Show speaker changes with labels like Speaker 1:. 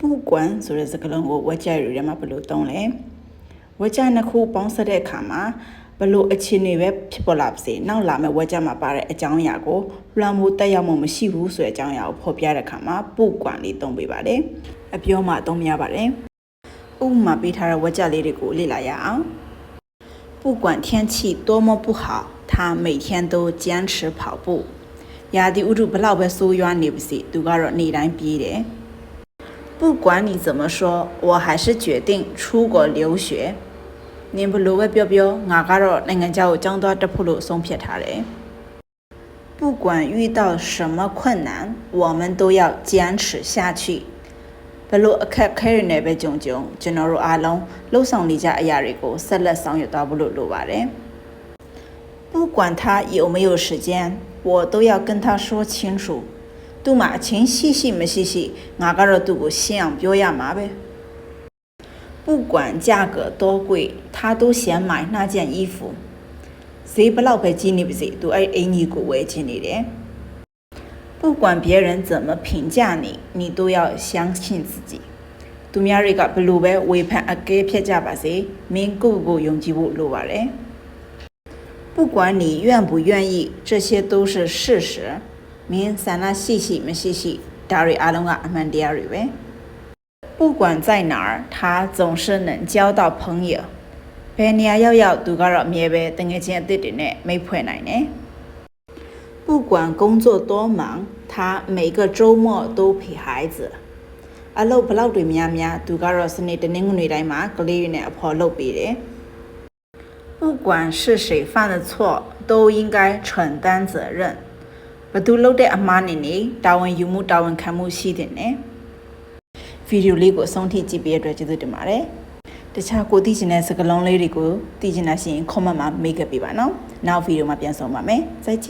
Speaker 1: 不管ဆိုတဲ့စကားလုံးကိုဝကြရရမှာဘလို့သုံးလဲဝကြနှစ်ခုပေါင်းစပ်တဲ့အခါမှာဘလို့အခြေအနေပဲဖြစ်ပေါ်လာပါစေနောက်လာမယ့်ဝကြမှာပါတဲ့အကြောင်းအရာကိုလွှမ်းမိုးတက်ရောက်မှုမရှိဘူးဆိုတဲ့အကြောင်းအရာကိုဖော်ပြတဲ့အခါမှာ不管လေးသုံးပေးပါတယ်အပြောမှသုံးရပါတယ်ဥပမာပေးထားတဲ့ဝကြလေးတွေကိုလေ့လာရအောင်不管天气多么不好他每天都坚持跑步ရာသီဥတုဘလောက်ပဲဆိုးရွားနေပါစေသူကတော့နေ့တိုင်းပြေးတယ်不管你怎么说我还是决定出国留学နင်ဘလို့ပဲပြောပြောငါကတော့နိုင်ငံခြားကိုကျောင်းသွားတက်ဖို့လို့ဆုံးဖြတ်ထားတယ်不管遇到什么困难我们都要坚持下去ဘလို့အခက်ခဲတွေနဲ့ပဲကြုံကျွန်တော်တို့အားလုံးလှုပ်ဆောင်နေကြအရာတွေကိုဆက်လက်ဆောင်ရွက်သွားဖို့လိုပါတယ်不管他有没有时间我都要跟他说清楚သူ့မှာအချင်းရှိမရှိငါကတော့သူ့ကိုရှင်းအောင်ပြောရမှာပဲ不管价格多贵他都想买那件衣服ဈေးဘလောက်ပဲကြီးနေပါစေသူအဲ့အင်ကြီးကိုဝယ်ချင်နေတယ်不管别人怎么评价你你都要相信自己သူများတွေကဘလို့ပဲဝေဖန်အကဲဖြတ်ကြပါစေမင်းကိုယ့်ကိုယုံကြည်ဖို့လိုပါတယ်不管你愿不愿意这些都是事实မင်းဆန္ဒရှိမရှိဒါတွေအားလုံးကအမှန်တရားတွေပဲ不管在哪儿他总是能交到朋友ဘယ်နေရာရောက်သူကတော့အမြဲပဲတငယ်ချင်းအသစ်တွေနဲ့မိတ်ဖွဲ့နိုင်တယ်不管工作多忙他每个周末都陪孩子အလုပ်ဘလောက်တွေများသူကတော့စနေတနင်္ဂနွေတိုင်းမှာကလေးတွေနဲ့အဖော်လုပ်ပေးတယ်不管是谁犯的错都应该承担责任ဘသူလုပ်တဲ့အမှားနေတာဝန်ယူမှုတာဝန်ခံမှုရှိတဲ့နဲ့ဗီဒီယိုလေးကိုအဆုံးထိကြည့်ပေးရတဲ့အတွက်ကျေးဇူးတင်ပါတယ်တခြားကိုသိချင်တဲ့စကားလုံးလေးတွေကိုသိချင်တာရှိရင် comment မှာမေးခဲ့ပေးပါနော်နောက်ဗီဒီယိုမှာပြန်ဆုံပါမယ်再见